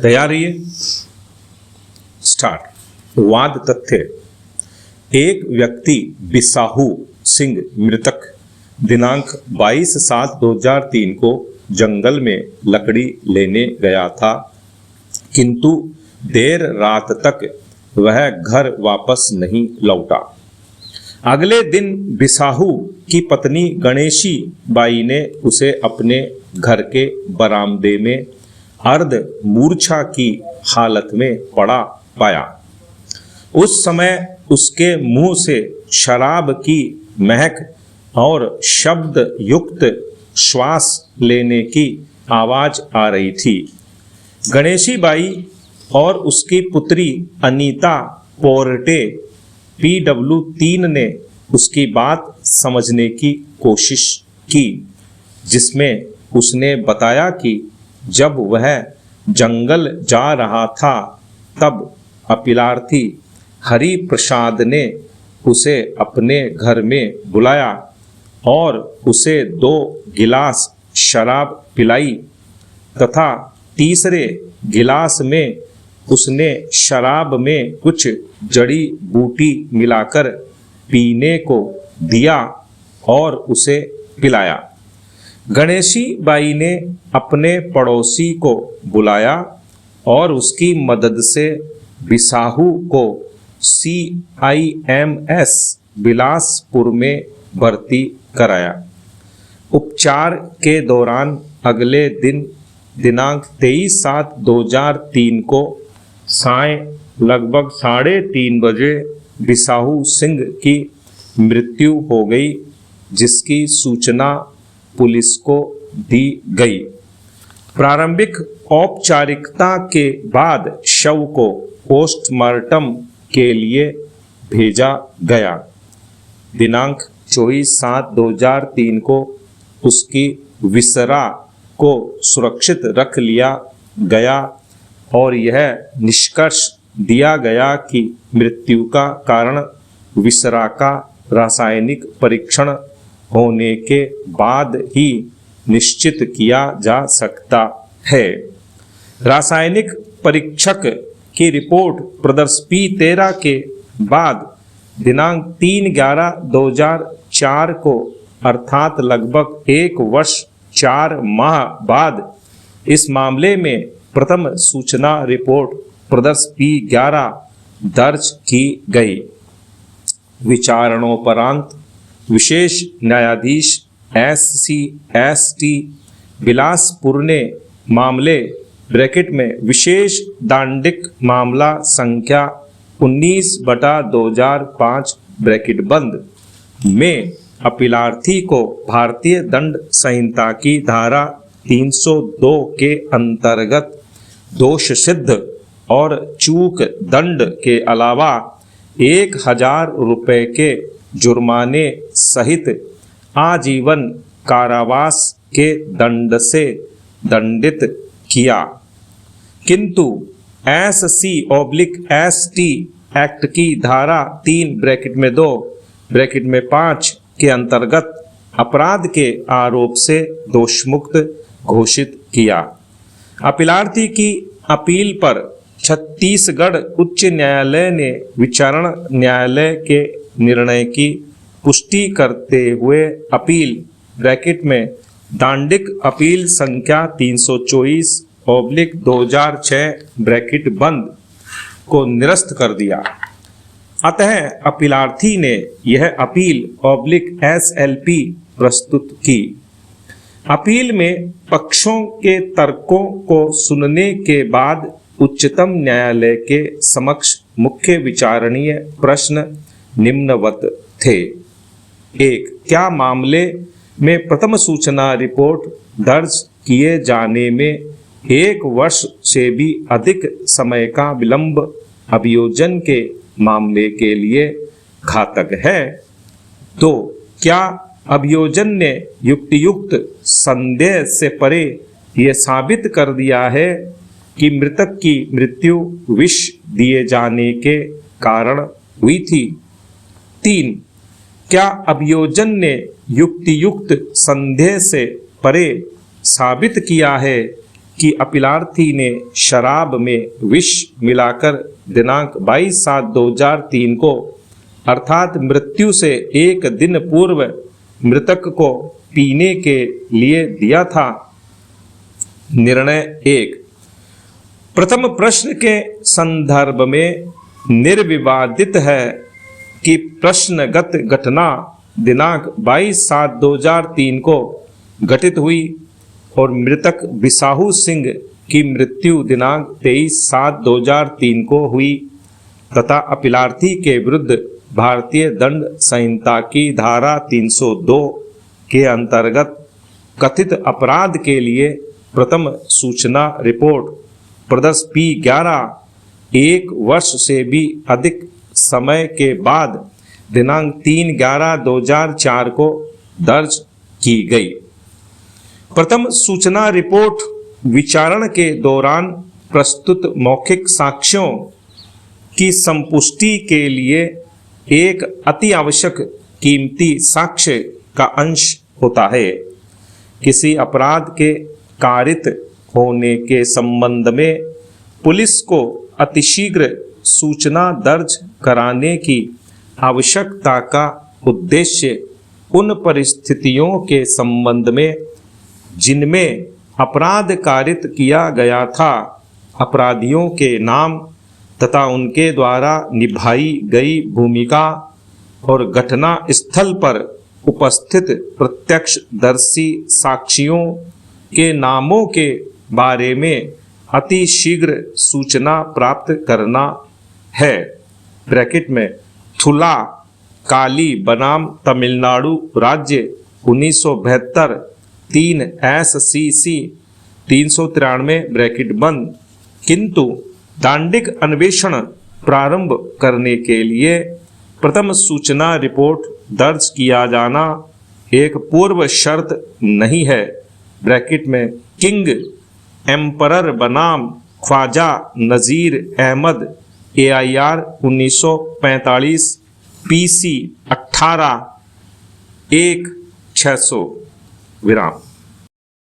तैयार रहिए। स्टार्ट। वाद तथ्य। एक व्यक्ति बिसाहू सिंह मृतक दिनांक 22/7/2003 को जंगल में लकड़ी लेने गया था, किंतु देर रात तक वह घर वापस नहीं लौटा। अगले दिन बिसाहू की पत्नी गणेशी बाई ने उसे अपने घर के बरामदे में अर्ध मूर्छा की हालत में पड़ा पाया। उस समय उसके मुंह से शराब की महक और शब्द युक्त श्वास लेने की आवाज आ रही थी। गणेशी बाई और उसकी पुत्री अनीता पोर्टे PW3 ने उसकी बात समझने की कोशिश की, जिसमें उसने बताया कि जब वह जंगल जा रहा था तब अपीलार्थी हरि प्रसाद ने उसे अपने घर में बुलाया और उसे 2 गिलास शराब पिलाई तथा तीसरे गिलास में उसने शराब में कुछ जड़ी बूटी मिलाकर पीने को दिया और उसे पिलाया। गणेशी बाई ने अपने पड़ोसी को बुलाया और उसकी मदद से बिसाहू को CIMS बिलासपुर में भर्ती कराया। उपचार के दौरान अगले दिन दिनांक 23/7/2003 को साय लगभग 3:30 बजे बिसाहू सिंह की मृत्यु हो गई, जिसकी सूचना पुलिस को दी गई। प्रारंभिक औपचारिकता के बाद शव को पोस्टमार्टम के लिए भेजा गया। दिनांक 24/7/2003 को उसकी विसरा को सुरक्षित रख लिया गया और यह निष्कर्ष दिया गया कि मृत्यु का कारण विसरा का रासायनिक परीक्षण होने के बाद ही निश्चित किया जा सकता है। रासायनिक परीक्षक की रिपोर्ट प्रदर्श P13 के बाद दिनांक 3/11/2004 को अर्थात लगभग 1 वर्ष 4 माह बाद इस मामले में प्रथम सूचना रिपोर्ट प्रदर्श P11 दर्ज की गई। विचारणोपरांत विशेष न्यायाधीश SC/ST बिलासपुर ने मामले ब्रैकेट में विशेष दांडिक मामला संख्या 19/2005 ब्रैकेट बंद में अपीलार्थी को भारतीय दंड संहिता की धारा 302 के अंतर्गत दोष सिद्ध और चूक दंड के अलावा 1000 रुपये के जुर्माने सहित आजीवन कारावास के दंड से दंडित किया, किंतु SC/ST एक्ट की धारा 3 ब्रैकेट में 2 ब्रैकेट में 5 के अंतर्गत अपराध के आरोप से दोषमुक्त घोषित किया। अपीलार्थी की अपील पर छत्तीसगढ़ उच्च न्यायालय ने विचारण न्यायालय के निर्णय की पुष्टि करते हुए अपील ब्रैकेट में दांडिक अपील संख्या 324/2006 ब्रैकेट बंद को निरस्त कर दिया। अतः अपीलार्थी ने यह अपील SLP प्रस्तुत की। अपील में पक्षों के तर्कों को सुनने के बाद उच्चतम न्यायालय के समक्ष मुख्य विचारणीय प्रश्न निम्नवत थे। 1. क्या मामले में प्रथम सूचना रिपोर्ट दर्ज किए जाने में 1 वर्ष से भी अधिक समय का विलंब अभियोजन के मामले के लिए घातक है? 2. क्या अभियोजन ने युक्तियुक्त संदेह से परे यह साबित कर दिया है कि मृतक की मृत्यु विष दिए जाने के कारण हुई थी? 3. क्या अभियोजन ने युक्तियुक्त संदेह से परे साबित किया है कि अपीलार्थी ने शराब में विष मिलाकर दिनांक 22/7/2003 को अर्थात मृत्यु से एक दिन पूर्व मृतक को पीने के लिए दिया था। निर्णय 1। प्रथम प्रश्न के संदर्भ में निर्विवादित है कि प्रश्नगत घटना दिनांक 22/7/2003 को घटित हुई और मृतक बिसाहू सिंह की मृत्यु दिनांक 23/7/2003 को हुई तथा अपीलार्थी के विरुद्ध भारतीय दंड संहिता की धारा 302 के अंतर्गत कथित अपराध के लिए प्रथम सूचना रिपोर्ट प्रदर्श P11 1 वर्ष से भी अधिक समय के बाद दिनांक 3/11/2004 को दर्ज की गई। प्रथम सूचना रिपोर्ट विचारण के दौरान प्रस्तुत मौखिक साक्ष्यों की संपुष्टि के लिए एक अति आवश्यक कीमती साक्ष्य का अंश होता है। किसी अपराध के कारित होने के संबंध में पुलिस को अतिशीघ्र सूचना दर्ज कराने की आवश्यकता का उद्देश्य उन परिस्थितियों के संबंध में जिनमें अपराध कारित किया गया था, अपराधियों के नाम तथा उनके द्वारा निभाई गई भूमिका और घटना स्थल पर उपस्थित प्रत्यक्षदर्शी साक्षियों के नामों के बारे में अति शीघ्र सूचना प्राप्त करना है। ब्रैकेट में थुला काली बनाम तमिलनाडु राज्य 1972 3 SCC 393 ब्रैकेट बंद। किंतु दांडिक अन्वेषण प्रारंभ करने के लिए प्रथम सूचना रिपोर्ट दर्ज किया जाना एक पूर्व शर्त नहीं है। ब्रैकेट में किंग एम्परर बनाम ख्वाजा नज़ीर अहमद AIR 1945 PC 18 1 600 विराम।